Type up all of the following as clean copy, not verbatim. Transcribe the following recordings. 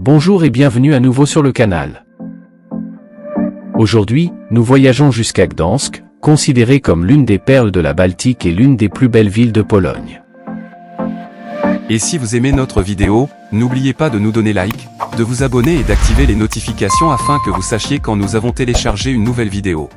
Bonjour et bienvenue à nouveau sur le canal. Aujourd'hui, nous voyageons jusqu'à Gdansk, considérée comme l'une des perles de la Baltique et l'une des plus belles villes de Pologne. Et si vous aimez notre vidéo, n'oubliez pas de nous donner like, de vous abonner et d'activer les notifications afin que vous sachiez quand nous avons téléchargé une nouvelle vidéo.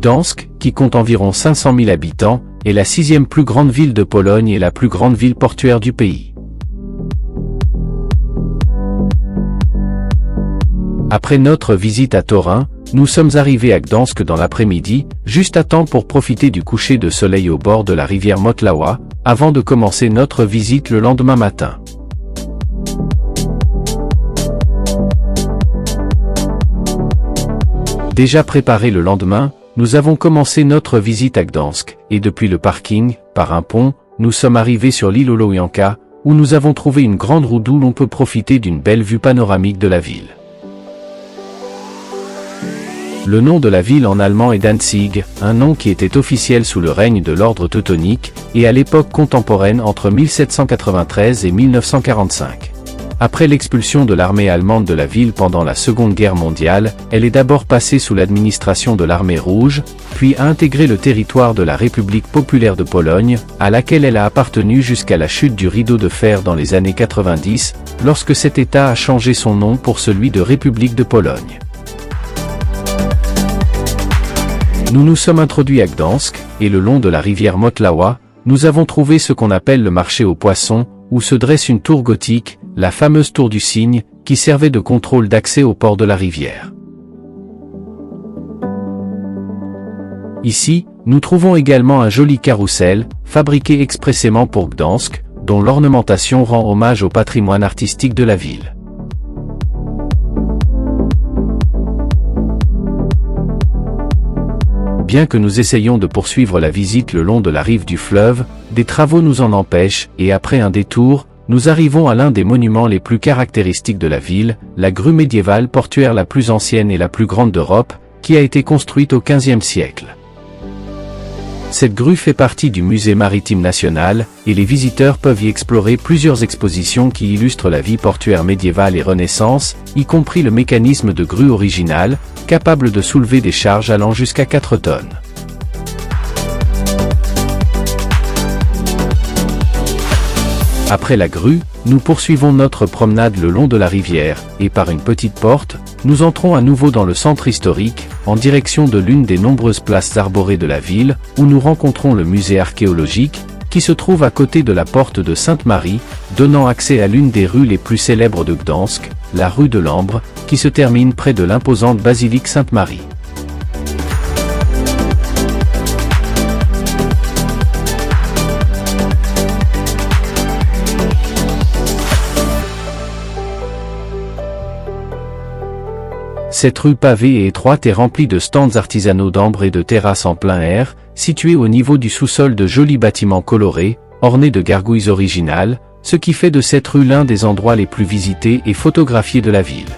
Gdansk, qui compte environ 500 000 habitants, est la sixième plus grande ville de Pologne et la plus grande ville portuaire du pays. Après notre visite à Torun, nous sommes arrivés à Gdansk dans l'après-midi, juste à temps pour profiter du coucher de soleil au bord de la rivière Motlawa, avant de commencer notre visite le lendemain matin. Déjà préparé le lendemain, nous avons commencé notre visite à Gdansk, et depuis le parking, par un pont, nous sommes arrivés sur l'île Olowianka, où nous avons trouvé une grande roue d'où l'on peut profiter d'une belle vue panoramique de la ville. Le nom de la ville en allemand est Danzig, un nom qui était officiel sous le règne de l'ordre teutonique, et à l'époque contemporaine entre 1793 et 1945. Après l'expulsion de l'armée allemande de la ville pendant la Seconde Guerre mondiale, elle est d'abord passée sous l'administration de l'armée rouge, puis a intégré le territoire de la République populaire de Pologne, à laquelle elle a appartenu jusqu'à la chute du rideau de fer dans les années 90, lorsque cet État a changé son nom pour celui de République de Pologne. Nous nous sommes introduits à Gdansk, et le long de la rivière Motlawa, nous avons trouvé ce qu'on appelle le marché aux poissons, où se dresse une tour gothique, la fameuse tour du Cygne, qui servait de contrôle d'accès au port de la rivière. Ici, nous trouvons également un joli carrousel, fabriqué expressément pour Gdansk, dont l'ornementation rend hommage au patrimoine artistique de la ville. Bien que nous essayions de poursuivre la visite le long de la rive du fleuve, des travaux nous en empêchent, et après un détour, nous arrivons à l'un des monuments les plus caractéristiques de la ville, la grue médiévale portuaire la plus ancienne et la plus grande d'Europe, qui a été construite au XVe siècle. Cette grue fait partie du musée maritime national, et les visiteurs peuvent y explorer plusieurs expositions qui illustrent la vie portuaire médiévale et Renaissance, y compris le mécanisme de grue originale, capable de soulever des charges allant jusqu'à 4 tonnes. Après la grue, nous poursuivons notre promenade le long de la rivière, et par une petite porte, nous entrons à nouveau dans le centre historique, en direction de l'une des nombreuses places arborées de la ville, où nous rencontrons le musée archéologique, qui se trouve à côté de la porte de Sainte-Marie, donnant accès à l'une des rues les plus célèbres de Gdansk, la rue de l'Ambre, qui se termine près de l'imposante basilique Sainte-Marie. Cette rue pavée et étroite est remplie de stands artisanaux d'ambre et de terrasses en plein air, situées au niveau du sous-sol de jolis bâtiments colorés, ornés de gargouilles originales, ce qui fait de cette rue l'un des endroits les plus visités et photographiés de la ville.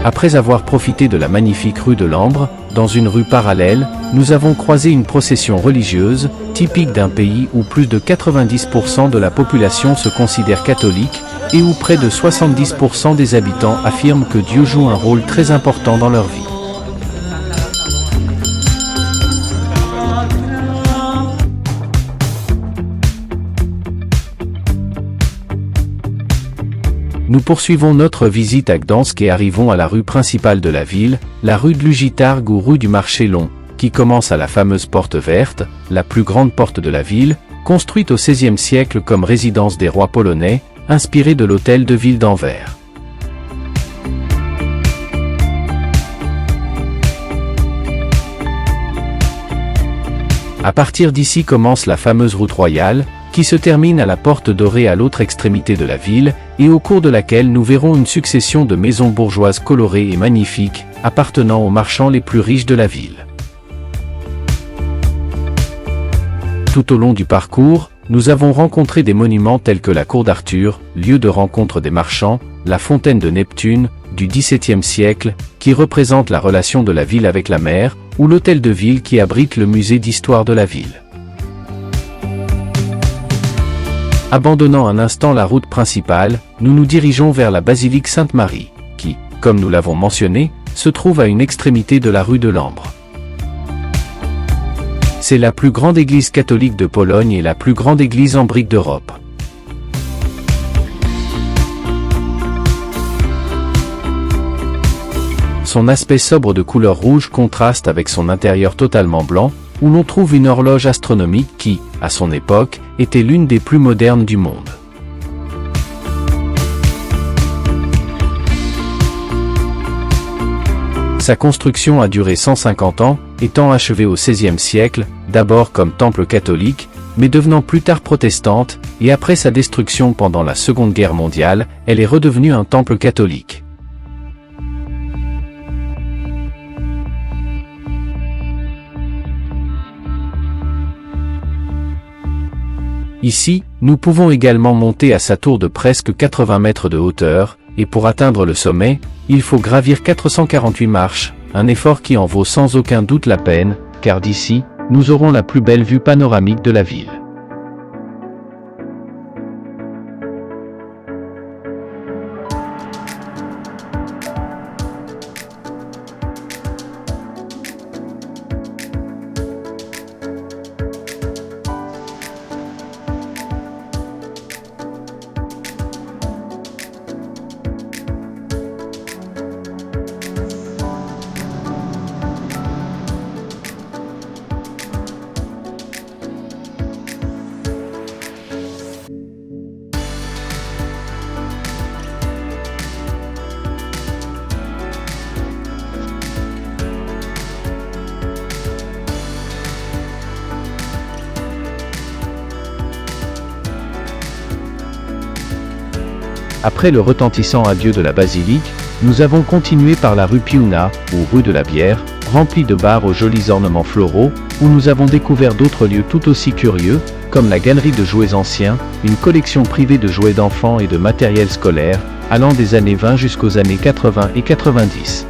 Après avoir profité de la magnifique rue de l'Ambre, dans une rue parallèle, nous avons croisé une procession religieuse, typique d'un pays où plus de 90% de la population se considère catholique, et où près de 70% des habitants affirment que Dieu joue un rôle très important dans leur vie. Nous poursuivons notre visite à Gdansk et arrivons à la rue principale de la ville, la rue de Lugitarg ou rue du Marché Long, qui commence à la fameuse porte verte, la plus grande porte de la ville, construite au XVIe siècle comme résidence des rois polonais, inspirée de l'hôtel de ville d'Anvers. À partir d'ici commence la fameuse route royale, qui se termine à la Porte Dorée à l'autre extrémité de la ville, et au cours de laquelle nous verrons une succession de maisons bourgeoises colorées et magnifiques, appartenant aux marchands les plus riches de la ville. Tout au long du parcours, nous avons rencontré des monuments tels que la Cour d'Arthur, lieu de rencontre des marchands, la Fontaine de Neptune, du XVIIe siècle, qui représente la relation de la ville avec la mer, ou l'hôtel de ville qui abrite le musée d'histoire de la ville. Abandonnant un instant la route principale, nous nous dirigeons vers la basilique Sainte-Marie, qui, comme nous l'avons mentionné, se trouve à une extrémité de la rue de l'Ambre. C'est la plus grande église catholique de Pologne et la plus grande église en brique d'Europe. Son aspect sobre de couleur rouge contraste avec son intérieur totalement blanc, où l'on trouve une horloge astronomique qui, à son époque, était l'une des plus modernes du monde. Sa construction a duré 150 ans, étant achevée au XVIe siècle, d'abord comme temple catholique, mais devenant plus tard protestante, et après sa destruction pendant la Seconde Guerre mondiale, elle est redevenue un temple catholique. Ici, nous pouvons également monter à sa tour de presque 80 mètres de hauteur, et pour atteindre le sommet, il faut gravir 448 marches, un effort qui en vaut sans aucun doute la peine, car d'ici, nous aurons la plus belle vue panoramique de la ville. Après le retentissant adieu de la basilique, nous avons continué par la rue Piuna, ou rue de la Bière, remplie de bars aux jolis ornements floraux, où nous avons découvert d'autres lieux tout aussi curieux, comme la galerie de jouets anciens, une collection privée de jouets d'enfants et de matériel scolaire, allant des années 20 jusqu'aux années 80 et 90.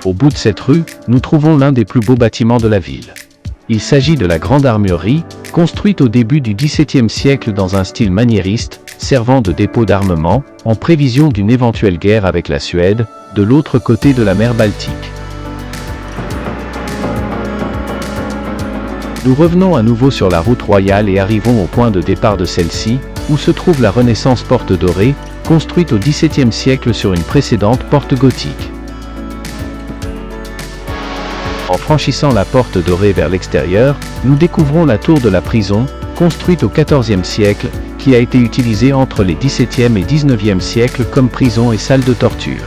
Au bout de cette rue, nous trouvons l'un des plus beaux bâtiments de la ville. Il s'agit de la Grande Armurerie, construite au début du XVIIe siècle dans un style maniériste, servant de dépôt d'armement, en prévision d'une éventuelle guerre avec la Suède, de l'autre côté de la mer Baltique. Nous revenons à nouveau sur la route royale et arrivons au point de départ de celle-ci, où se trouve la Renaissance Porte Dorée, construite au XVIIe siècle sur une précédente porte gothique. En franchissant la Porte Dorée vers l'extérieur, nous découvrons la tour de la prison, construite au XIVe siècle, qui a été utilisée entre les XVIIe et XIXe siècles comme prison et salle de torture.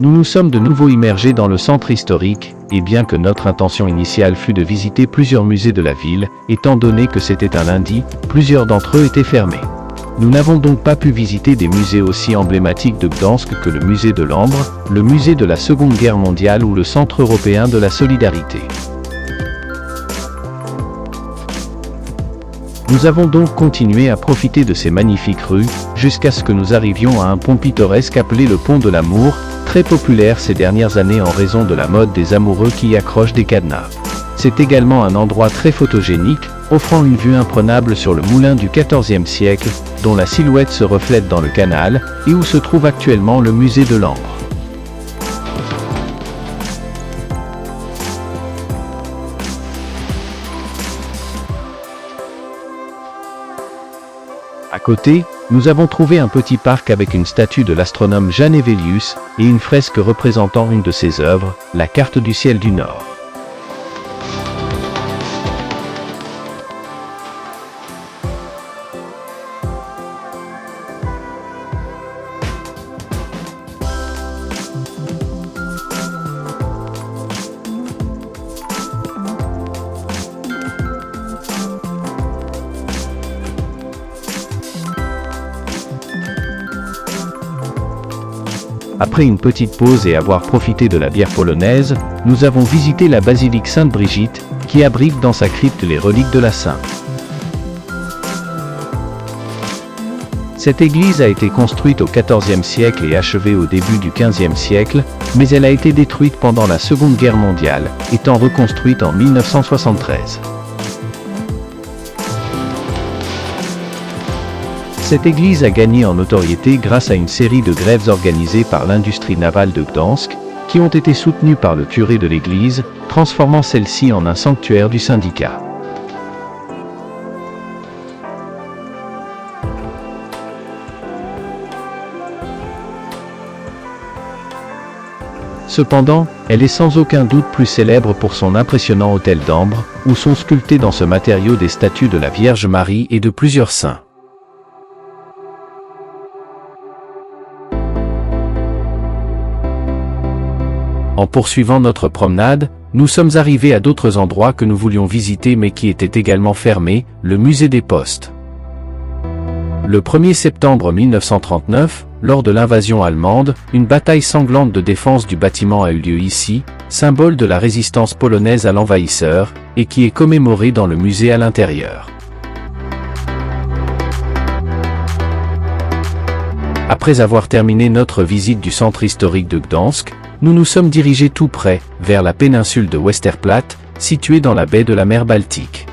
Nous nous sommes de nouveau immergés dans le centre historique, et bien que notre intention initiale fût de visiter plusieurs musées de la ville, étant donné que c'était un lundi, plusieurs d'entre eux étaient fermés. Nous n'avons donc pas pu visiter des musées aussi emblématiques de Gdansk que le musée de l'Ambre, le musée de la Seconde Guerre mondiale ou le Centre européen de la solidarité. Nous avons donc continué à profiter de ces magnifiques rues, jusqu'à ce que nous arrivions à un pont pittoresque appelé le pont de l'Amour, très populaire ces dernières années en raison de la mode des amoureux qui y accrochent des cadenas. C'est également un endroit très photogénique, offrant une vue imprenable sur le moulin du XIVe siècle, dont la silhouette se reflète dans le canal, et où se trouve actuellement le musée de l'Ambre. À côté, nous avons trouvé un petit parc avec une statue de l'astronome Jan Hevelius et une fresque représentant une de ses œuvres, la carte du ciel du Nord. Après une petite pause et avoir profité de la bière polonaise, nous avons visité la basilique Sainte-Brigitte, qui abrite dans sa crypte les reliques de la Sainte. Cette église a été construite au XIVe siècle et achevée au début du XVe siècle, mais elle a été détruite pendant la Seconde Guerre mondiale, étant reconstruite en 1973. Cette église a gagné en notoriété grâce à une série de grèves organisées par l'industrie navale de Gdansk, qui ont été soutenues par le curé de l'église, transformant celle-ci en un sanctuaire du syndicat. Cependant, elle est sans aucun doute plus célèbre pour son impressionnant autel d'ambre, où sont sculptés dans ce matériau des statues de la Vierge Marie et de plusieurs saints. En poursuivant notre promenade, nous sommes arrivés à d'autres endroits que nous voulions visiter mais qui étaient également fermés, le musée des Postes. Le 1er septembre 1939, lors de l'invasion allemande, une bataille sanglante de défense du bâtiment a eu lieu ici, symbole de la résistance polonaise à l'envahisseur, et qui est commémorée dans le musée à l'intérieur. Après avoir terminé notre visite du centre historique de Gdansk, nous nous sommes dirigés tout près, vers la péninsule de Westerplatte, située dans la baie de la mer Baltique.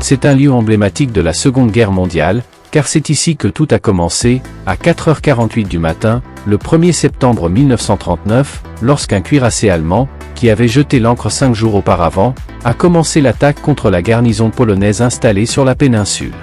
C'est un lieu emblématique de la Seconde Guerre mondiale, car c'est ici que tout a commencé, à 4h48 du matin, le 1er septembre 1939, lorsqu'un cuirassé allemand, qui avait jeté l'ancre 5 jours auparavant, a commencé l'attaque contre la garnison polonaise installée sur la péninsule.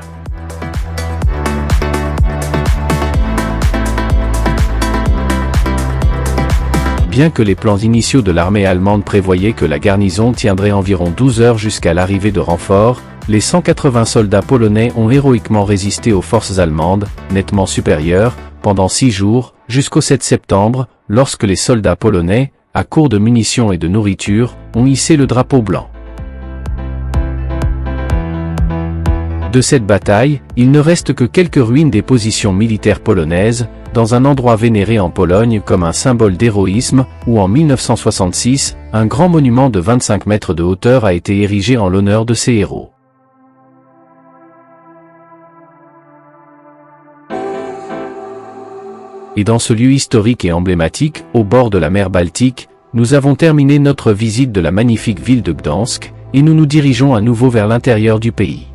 Bien que les plans initiaux de l'armée allemande prévoyaient que la garnison tiendrait environ 12 heures jusqu'à l'arrivée de renforts, les 180 soldats polonais ont héroïquement résisté aux forces allemandes, nettement supérieures, pendant 6 jours, jusqu'au 7 septembre, lorsque les soldats polonais, à court de munitions et de nourriture, ont hissé le drapeau blanc. De cette bataille, il ne reste que quelques ruines des positions militaires polonaises, dans un endroit vénéré en Pologne comme un symbole d'héroïsme, où en 1966, un grand monument de 25 mètres de hauteur a été érigé en l'honneur de ces héros. Et dans ce lieu historique et emblématique, au bord de la mer Baltique, nous avons terminé notre visite de la magnifique ville de Gdansk, et nous nous dirigeons à nouveau vers l'intérieur du pays.